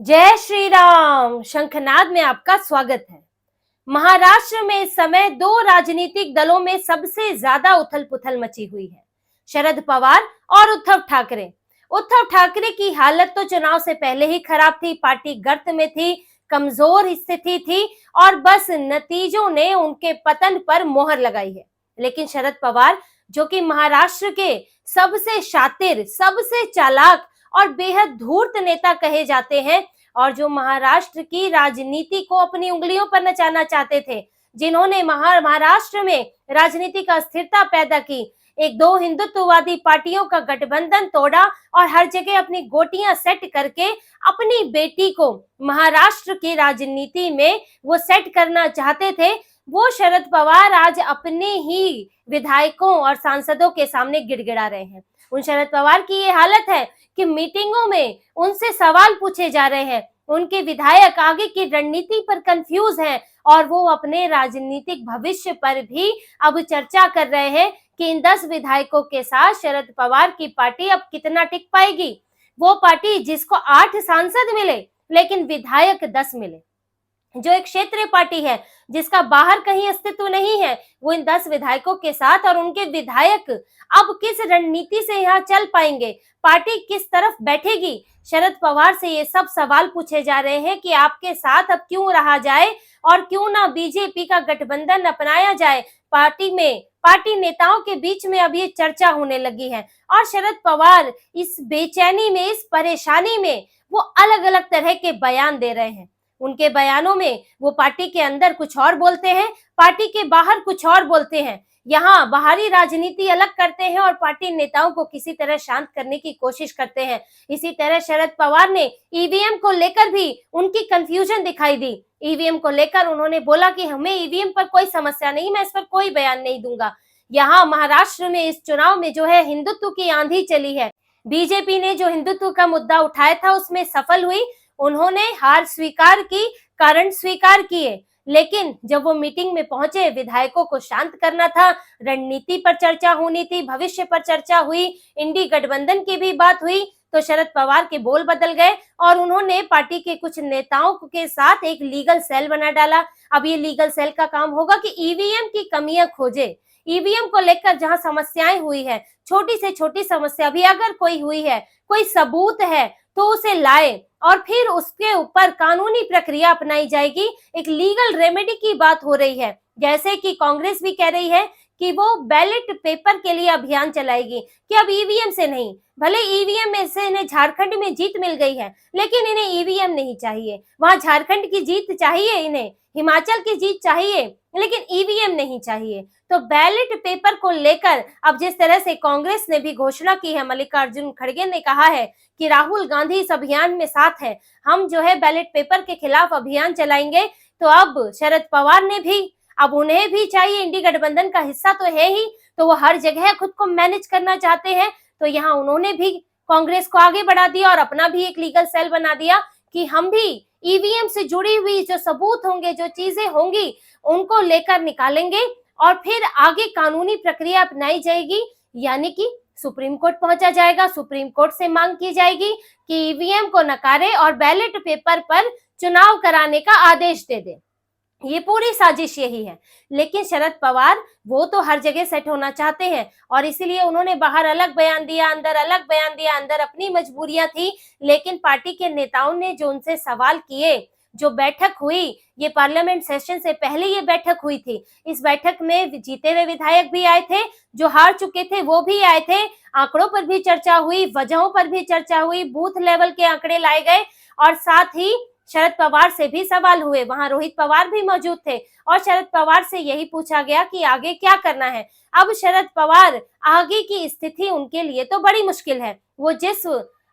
जय श्री राम। शंखनाद में आपका स्वागत है। महाराष्ट्र में इस समय दो राजनीतिक दलों में सबसे ज्यादा उथल पुथल मची हुई है, शरद पवार और उद्धव ठाकरे। उद्धव ठाकरे की हालत तो चुनाव से पहले ही खराब थी, पार्टी गर्त में थी, कमजोर स्थिति थी और बस नतीजों ने उनके पतन पर मोहर लगाई है। लेकिन शरद पवार, जो कि महाराष्ट्र के सबसे शातिर, सबसे चालाक और बेहद धूर्त नेता कहे जाते हैं और जो महाराष्ट्र की राजनीति को अपनी उंगलियों पर नचाना चाहते थे, जिन्होंने महाराष्ट्र में राजनीति का अस्थिरता पैदा की, एक दो हिंदुत्ववादी पार्टियों का गठबंधन तोड़ा और हर जगह अपनी गोटियां सेट करके अपनी बेटी को महाराष्ट्र की राजनीति में वो सेट करना चाहते थे, वो शरद पवार आज अपने ही विधायकों और सांसदों के सामने गिड़गिड़ा रहे हैं। उन शरद पवार की ये हालत है कि मीटिंगों में उनसे सवाल पूछे जा रहे हैं, उनके विधायक आगे की रणनीति पर कंफ्यूज हैं और वो अपने राजनीतिक भविष्य पर भी अब चर्चा कर रहे हैं कि इन 10 विधायकों के साथ शरद पवार की पार्टी अब कितना टिक पाएगी। वो पार्टी जिसको 8 सांसद मिले लेकिन विधायक 10 मिले, जो एक क्षेत्रीय पार्टी है जिसका बाहर कहीं अस्तित्व नहीं है, वो इन 10 विधायकों के साथ और उनके विधायक अब किस रणनीति से यहाँ चल पाएंगे, पार्टी किस तरफ बैठेगी। शरद पवार से ये सब सवाल पूछे जा रहे हैं कि आपके साथ अब क्यों रहा जाए और क्यों ना बीजेपी का गठबंधन अपनाया जाए। पार्टी नेताओं के बीच में अब ये चर्चा होने लगी है और शरद पवार इस बेचैनी में, इस परेशानी में वो अलग अलग तरह के बयान दे रहे हैं। उनके बयानों में वो पार्टी के अंदर कुछ और बोलते हैं, पार्टी के बाहर कुछ और बोलते हैं। यहाँ बाहरी राजनीति अलग करते हैं और पार्टी नेताओं को किसी तरह शांत करने की कोशिश करते हैं। इसी तरह शरद पवार ने ईवीएम को लेकर भी उनकी कंफ्यूजन दिखाई दी। ईवीएम को लेकर उन्होंने बोला कि हमें ईवीएम पर कोई समस्या नहीं, मैं इस पर कोई बयान नहीं दूंगा। यहाँ महाराष्ट्र में इस चुनाव में जो है हिंदुत्व की आंधी चली है। बीजेपी ने जो हिंदुत्व का मुद्दा उठाया था उसमें सफल हुई, उन्होंने हार स्वीकार की, कारण स्वीकार किए, लेकिन जब वो मीटिंग में पहुंचे, विधायकों को शांत करना था, रणनीति पर चर्चा होनी थी, भविष्य पर चर्चा हुई, इंडी गठबंधन की भी बात हुई, तो शरद पवार के बोल बदल गए और उन्होंने पार्टी के कुछ नेताओं के साथ एक लीगल सेल बना डाला। अब ये लीगल सेल का काम होगा कि ईवीएम की कमियां खोजे। ईवीएम को लेकर जहां समस्याएं हुई है, छोटी से छोटी समस्या भी अगर कोई हुई है, कोई सबूत है तो उसे लाए और फिर उसके ऊपर कानूनी प्रक्रिया अपनाई जाएगी। एक लीगल रेमेडी की बात हो रही है, जैसे कि कांग्रेस भी कह रही है कि वो बैलेट पेपर के लिए अभियान चलाएगी कि अब ईवीएम से नहीं, भले ईवीएम में से इन्हें झारखंड में जीत मिल गई है लेकिन इन्हें ईवीएम नहीं चाहिए। वहां झारखंड की जीत चाहिए, इन्हें हिमाचल की जीत चाहिए लेकिन ईवीएम नहीं चाहिए। तो बैलेट पेपर को लेकर अब जिस तरह से कांग्रेस ने भी घोषणा की है, मल्लिकार्जुन खड़गे ने कहा है कि राहुल गांधी इस अभियान में साथ है, हम जो है बैलेट पेपर के खिलाफ अभियान चलाएंगे। तो अब शरद पवार ने भी, अब उन्हें भी चाहिए, इंडी गठबंधन का हिस्सा तो है ही, तो वो हर जगह खुद को मैनेज करना चाहते हैं। तो यहाँ उन्होंने भी कांग्रेस को आगे बढ़ा दिया और अपना भी एक लीगल सेल बना दिया कि हम भी ईवीएम से जुड़ी हुई जो सबूत होंगे, जो चीजें होंगी, उनको लेकर निकालेंगे और फिर आगे कानूनी प्रक्रिया अपनाई जाएगी, यानी कि सुप्रीम कोर्ट पहुंचा जाएगा। सुप्रीम कोर्ट से मांग की जाएगी कि ईवीएम को नकारे और बैलेट पेपर पर चुनाव कराने का आदेश दे दे। ये पूरी साजिश यही है। लेकिन शरद पवार वो तो हर जगह सेट होना चाहते हैं और इसीलिए उन्होंने बाहर अलग बयान दिया, अंदर अलग बयान दिया, अंदर अपनी मजबूरियां थी। लेकिन पार्टी के नेताओं ने जो उनसे सवाल किए, जो बैठक हुई, ये पार्लियामेंट सेशन से पहले ये बैठक हुई थी। इस बैठक में जीते हुए विधायक भी आए थे, जो हार चुके थे वो भी आए थे। आंकड़ों पर भी चर्चा हुई, वजहों पर भी चर्चा हुई, बूथ लेवल के आंकड़े लाए गए और साथ ही शरद पवार से भी सवाल हुए। वहां रोहित पवार भी मौजूद थे और शरद पवार से यही पूछा गया कि आगे क्या करना है। अब शरद पवार, आगे की स्थिति उनके लिए तो बड़ी मुश्किल है। वो जिस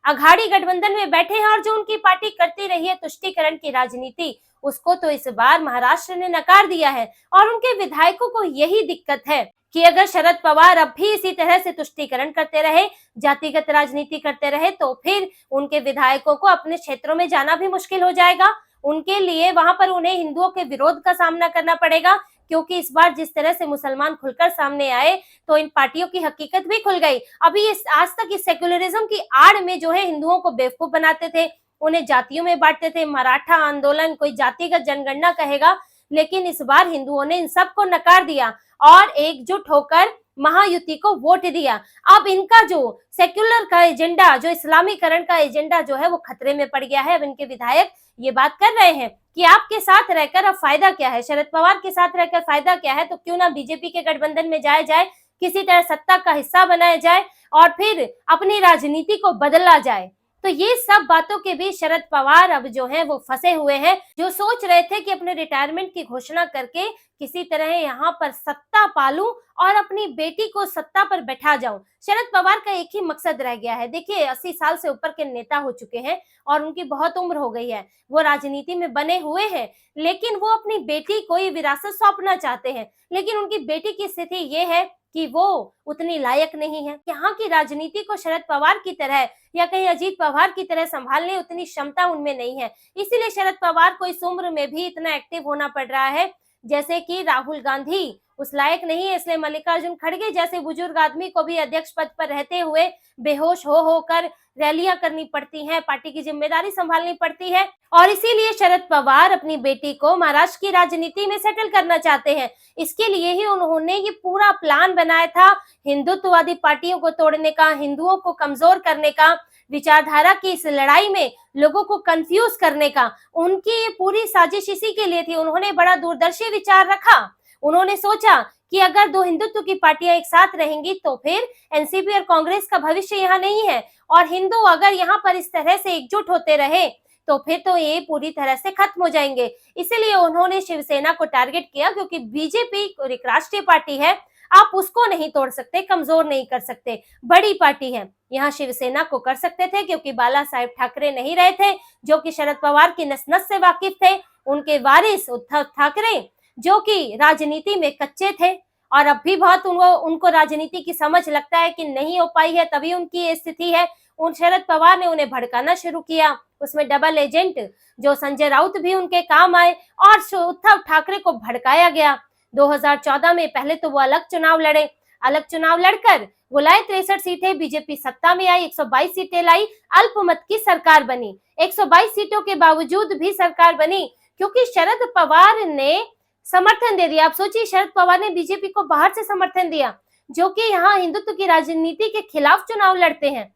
अघाड़ी गठबंधन में बैठे हैं और जो उनकी पार्टी करती रही है तुष्टीकरण की राजनीति, उसको तो इस बार महाराष्ट्र ने नकार दिया है और उनके विधायकों को यही दिक्कत है कि अगर शरद पवार अब भी इसी तरह से तुष्टीकरण करते रहे, जातिगत राजनीति करते रहे, तो फिर उनके विधायकों को अपने क्षेत्रों में जाना भी मुश्किल हो जाएगा। उनके लिए वहां पर उन्हें हिंदुओं के विरोध का सामना करना पड़ेगा, क्योंकि इस बार जिस तरह से मुसलमान खुलकर सामने आए तो इन पार्टियों की हकीकत भी खुल गई। अभी आज तक इस सेक्युलरिज्म की आड़ में जो है हिंदुओं को बेवकूफ बनाते थे, उन्हें जातियों में बांटते थे। मराठा आंदोलन कोई जातिगत जनगणना कहेगा, लेकिन इस बार हिंदुओं ने इन सबको नकार दिया और एकजुट होकर महायुति को वोट दिया। अब इनका जो सेक्युलर का एजेंडा, जो इस्लामीकरण का एजेंडा जो है वो खतरे में पड़ गया है। अब इनके विधायक ये बात कर रहे हैं कि आपके साथ रहकर अब फायदा क्या है, शरद पवार के साथ रहकर फायदा क्या है, तो क्यों ना बीजेपी के गठबंधन में जाया जाए, किसी तरह सत्ता का हिस्सा बनाया जाए और फिर अपनी राजनीति को बदला जाए। तो ये सब बातों के बीच शरद पवार अब जो है वो फंसे हुए हैं, जो सोच रहे थे कि अपने रिटायरमेंट की घोषणा करके किसी तरह यहाँ पर सत्ता पालूं और अपनी बेटी को सत्ता पर बैठा जाऊं। शरद पवार का एक ही मकसद रह गया है। देखिए 80 साल से ऊपर के नेता हो चुके हैं और उनकी बहुत उम्र हो गई है, वो राजनीति में बने हुए हैं, लेकिन वो अपनी बेटी को ये विरासत सौंपना चाहते हैं। लेकिन उनकी बेटी की स्थिति ये है कि वो उतनी लायक नहीं है। यहाँ की राजनीति को शरद पवार की तरह या कहीं अजीत पवार की तरह संभालने उतनी क्षमता उनमें नहीं है। इसीलिए शरद पवार को इस उम्र में भी इतना एक्टिव होना पड़ रहा है, जैसे कि राहुल गांधी उस लायक नहीं है, इसलिए मल्लिकार्जुन खड़गे जैसे बुजुर्ग आदमी को भी अध्यक्ष पद पर रहते हुए बेहोश हो होकर रैलियां करनी पड़ती हैं, पार्टी की जिम्मेदारी संभालनी पड़ती है। और इसीलिए शरद पवार अपनी बेटी को महाराष्ट्र की राजनीति में सेटल करना चाहते हैं। इसके लिए ही उन्होंने ये पूरा प्लान बनाया था, हिंदुत्ववादी पार्टियों को तोड़ने का, हिंदुओं को कमजोर करने का, विचारधारा की इस लड़ाई में लोगों को कंफ्यूज करने का। उनकी ये पूरी साजिश इसी के लिए थी। उन्होंने बड़ा दूरदर्शी विचार रखा। उन्होंने सोचा कि अगर दो हिंदुत्व की पार्टियां एक साथ रहेंगी तो फिर एनसीपी और कांग्रेस का भविष्य यहाँ नहीं है, और हिंदू अगर यहाँ पर इस तरह से एकजुट होते रहे तो फिर तो ये पूरी तरह से खत्म हो जाएंगे। इसीलिए उन्होंने शिवसेना को टारगेट किया, क्योंकि बीजेपी एक राष्ट्रीय पार्टी है, आप उसको नहीं तोड़ सकते, कमजोर नहीं कर सकते, बड़ी पार्टी है। यहाँ शिवसेना को कर सकते थे, क्योंकि बाला साहेब ठाकरे नहीं रहे थे, जो कि शरद पवार की नस नस से वाकिफ थे। उनके वारिस उद्धव ठाकरे जो कि राजनीति में कच्चे थे और अब भी बहुत उनको राजनीति की समझ लगता है कि नहीं हो पाई है, तभी उनकी ये स्थिति है। उन शरद पवार ने उन्हें भड़काना शुरू किया, उसमें डबल एजेंट जो संजय राउत भी उनके काम आए और उद्धव ठाकरे को भड़काया गया। 2014 में पहले तो वो अलग चुनाव लड़कर वो लाए 63 सीटें, बीजेपी सत्ता में आई, 122 सीटें लाई, अल्पमत की सरकार बनी। 122 सीटों के बावजूद भी सरकार बनी क्योंकि शरद पवार ने समर्थन दे दिया। आप सोचिए, शरद पवार ने बीजेपी को बाहर से समर्थन दिया, जो कि यहाँ हिंदुत्व की राजनीति के खिलाफ चुनाव लड़ते हैं।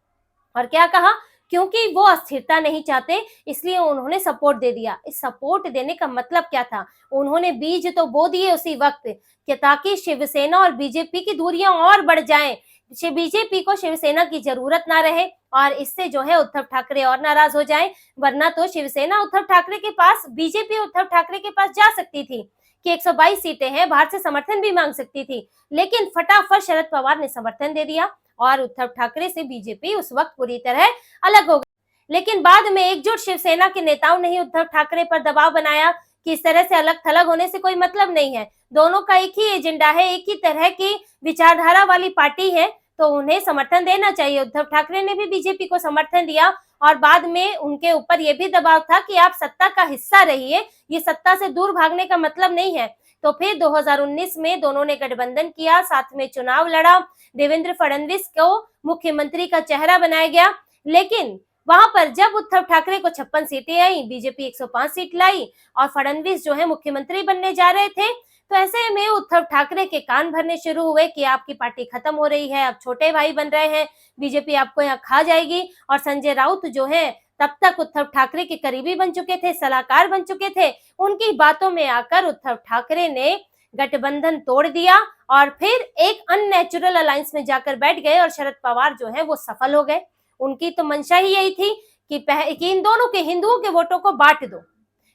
और क्या कहा, क्योंकि वो अस्थिरता नहीं चाहते, इसलिए उन्होंने सपोर्ट दे दिया। इस सपोर्ट देने का मतलब क्या था, उन्होंने बीज तो बो दिए उसी वक्त कि ताकि शिवसेना और बीजेपी की दूरियां और बढ़ जाएं, बीजेपी को शिवसेना की जरूरत ना रहे और इससे जो है उद्धव ठाकरे और नाराज हो जाएं। वरना तो शिवसेना उद्धव ठाकरे के पास, बीजेपी उद्धव ठाकरे के पास जा सकती थी कि 122 सीटें हैं, बाहर से समर्थन भी मांग सकती थी, लेकिन फटाफट शरद पवार ने समर्थन दे दिया और उद्धव ठाकरे से बीजेपी उस वक्त पूरी तरह अलग हो गई। लेकिन बाद में एकजुट शिवसेना के नेताओं ने ही उद्धव ठाकरे पर दबाव बनाया कि इस तरह से अलग थलग होने से कोई मतलब नहीं है, दोनों का एक ही एजेंडा है, एक ही तरह की विचारधारा वाली पार्टी है, तो उन्हें समर्थन देना चाहिए। उद्धव ठाकरे ने भी बीजेपी को समर्थन दिया और बाद में उनके ऊपर यह भी दबाव था कि आप सत्ता का हिस्सा रहिए, ये सत्ता से दूर भागने का मतलब नहीं है। तो फिर 2019 में दोनों ने गठबंधन किया, साथ में चुनाव लड़ा, देवेंद्र फडणवीस को मुख्यमंत्री का चेहरा बनाया गया। लेकिन वहां पर जब उद्धव ठाकरे को 56 सीटें आई, बीजेपी 105 सीट लाई और फडणवीस जो है मुख्यमंत्री बनने जा रहे थे, तो ऐसे में उद्धव ठाकरे के कान भरने शुरू हुए कि आपकी पार्टी खत्म हो रही है, अब छोटे भाई बन रहे हैं, बीजेपी आपको यहाँ खा जाएगी। और संजय राउत जो है तब तक उद्धव ठाकरे के करीबी बन चुके थे, सलाहकार बन चुके थे, उनकी बातों में आकर उद्धव ठाकरे ने गठबंधन तोड़ दिया और फिर एक अननेचुरल अलायंस में जाकर बैठ गए और शरद पवार जो है वो सफल हो गए। उनकी तो मंशा ही यही थी कि इन दोनों के, हिंदुओं के वोटों को बांट दो।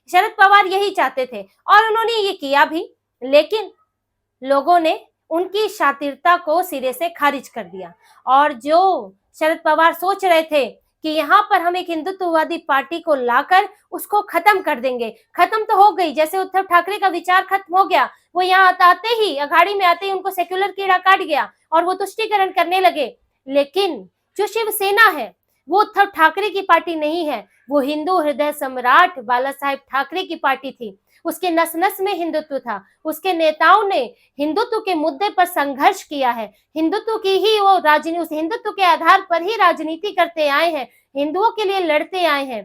शरद पवार यही चाहते थे और उन्होंने ये किया भी, लेकिन लोगों ने उनकी शातिरता को सिरे से खारिज कर दिया। और जो शरद पवार सोच रहे थे कि यहाँ पर हम एक हिंदुत्ववादी पार्टी को लाकर उसको खत्म कर देंगे, खत्म तो हो गई। जैसे उद्धव ठाकरे का विचार खत्म हो गया, वो यहाँ आते ही, अखाड़ी में आते ही उनको सेक्युलर कीड़ा काट गया और वो तुष्टीकरण करने लगे। लेकिन जो शिवसेना है वो उद्धव ठाकरे की पार्टी नहीं है, वो हिंदू हृदय सम्राट बाला साहेब ठाकरे की पार्टी थी। उसके नस नस में हिंदुत्व था, उसके नेताओं ने हिंदुत्व के मुद्दे पर संघर्ष किया है, हिंदुत्व की ही वो राजनीति, उस हिंदुत्व के आधार पर ही राजनीति करते आए हैं, हिंदुओं के लिए लड़ते आए हैं।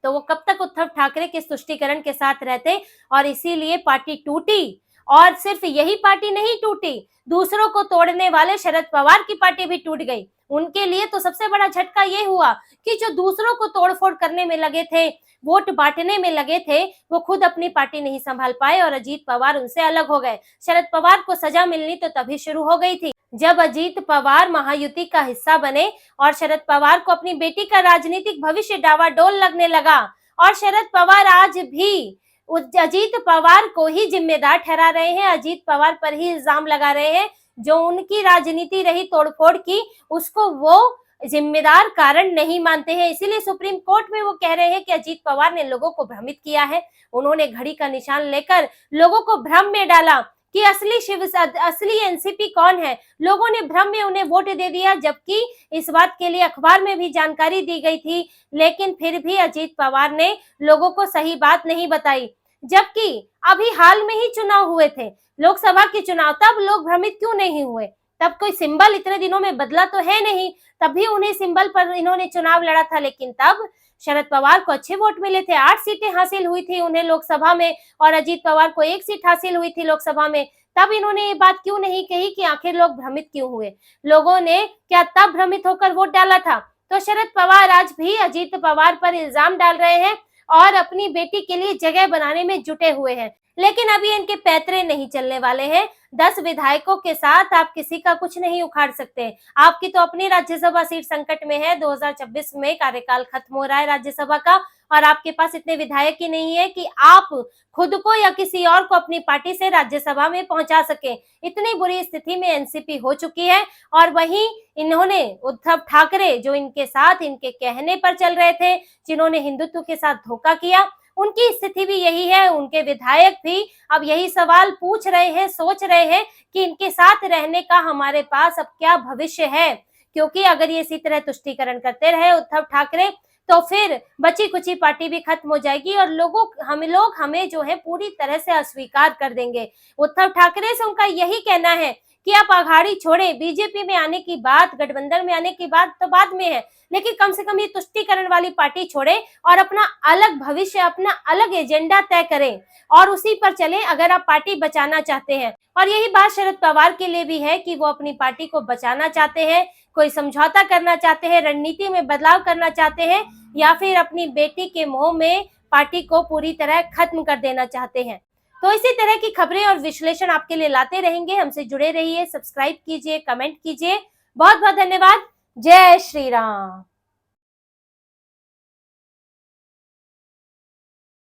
तो वो कब तक उद्धव ठाकरे के तुष्टीकरण के साथ रहते, और इसीलिए पार्टी टूटी। और सिर्फ यही पार्टी नहीं टूटी, दूसरों को तोड़ने वाले शरद पवार की पार्टी भी टूट गई। उनके लिए तो सबसे बड़ा झटका ये हुआ कि जो दूसरों को तोड़फोड़ करने में लगे थे, वोट बांटने में लगे थे, वो खुद अपनी पार्टी नहीं संभाल पाए और अजीत पवार उनसे अलग हो गए। शरद पवार को सजा मिलनी तो तभी शुरू हो गई थी जब अजीत पवार महायुति का हिस्सा बने और शरद पवार को अपनी बेटी का राजनीतिक भविष्य डावाडोल लगने लगा। और शरद पवार आज भी अजीत पवार को ही जिम्मेदार ठहरा रहे हैं, अजीत पवार पर ही इल्जाम लगा रहे हैं। जो उनकी राजनीति रही तोड़फोड़ की, उसको वो जिम्मेदार कारण नहीं मानते हैं। इसीलिए सुप्रीम कोर्ट में वो कह रहे हैं कि अजीत पवार ने लोगों को भ्रमित किया है। उन्होंने घड़ी का निशान लेकर लोगों को भ्रम में डाला कि असली एनसीपी कौन है। लोगों ने भ्रम में उन्हें वोट दे दिया, जबकि इस बात के लिए अखबार में भी जानकारी दी गई थी, लेकिन फिर भी अजीत पवार ने लोगों को सही बात नहीं बताई। जबकि अभी हाल में ही चुनाव हुए थे, लोकसभा के चुनाव, तब लोग भ्रमित क्यों नहीं हुए? तब कोई सिंबल इतने दिनों में बदला तो है नहीं, तभी उन्हें सिंबल पर इन्होंने चुनाव लड़ा था। लेकिन तब शरद पवार को अच्छे वोट मिले थे, 8 सीटें हासिल हुई थी उन्हें लोकसभा में, और अजीत पवार को 1 सीट हासिल हुई थी लोकसभा में। तब इन्होंने ये बात क्यों नहीं कही कि आखिर लोग भ्रमित क्यों हुए? लोगों ने क्या तब भ्रमित होकर वोट डाला था? तो शरद पवार आज भी अजीत पवार पर इल्जाम डाल रहे हैं और अपनी बेटी के लिए जगह बनाने में जुटे हुए हैं। लेकिन अभी इनके पैतरे नहीं चलने वाले हैं। 10 विधायकों के साथ आप किसी का कुछ नहीं उखाड़ सकते। आपकी तो अपनी राज्यसभा सीट संकट में है, 2026 में कार्यकाल खत्म हो रहा है राज्यसभा का, और आपके पास इतने विधायक ही नहीं है कि आप खुद को या किसी और को अपनी पार्टी से राज्यसभा में पहुंचा सके। इतनी बुरी स्थिति में एनसीपी हो चुकी है। और वहीं इन्होंने उद्धव ठाकरे, जो इनके साथ इनके कहने पर चल रहे थे, जिन्होंने हिंदुत्व के साथ धोखा किया, उनकी स्थिति भी यही है। उनके विधायक भी अब यही सवाल पूछ रहे हैं, सोच रहे हैं कि इनके साथ रहने का हमारे पास अब क्या भविष्य है। क्योंकि अगर ये इसी तरह तुष्टीकरण करते रहे उद्धव ठाकरे, तो फिर बची कुची पार्टी भी खत्म हो जाएगी और लोग हमें जो है पूरी तरह से अस्वीकार कर देंगे। उद्धव ठाकरे से उनका यही कहना है कि आप अघाड़ी छोड़े, बीजेपी में आने की बात, गठबंधन में आने की बात तो बाद में है, लेकिन कम से कम ये तुष्टीकरण वाली पार्टी छोड़े और अपना अलग भविष्य, अपना अलग एजेंडा तय करें और उसी पर चलें अगर आप पार्टी बचाना चाहते हैं। और यही बात शरद पवार के लिए भी है कि वो अपनी पार्टी को बचाना चाहते हैं, कोई समझौता करना चाहते हैं, रणनीति में बदलाव करना चाहते हैं, या फिर अपनी बेटी के मोह में पार्टी को पूरी तरह खत्म कर देना चाहते हैं। तो इसी तरह की खबरें और विश्लेषण आपके लिए लाते रहेंगे। हमसे जुड़े रहिए, सब्सक्राइब कीजिए, कमेंट कीजिए। बहुत बहुत धन्यवाद। जय श्री राम।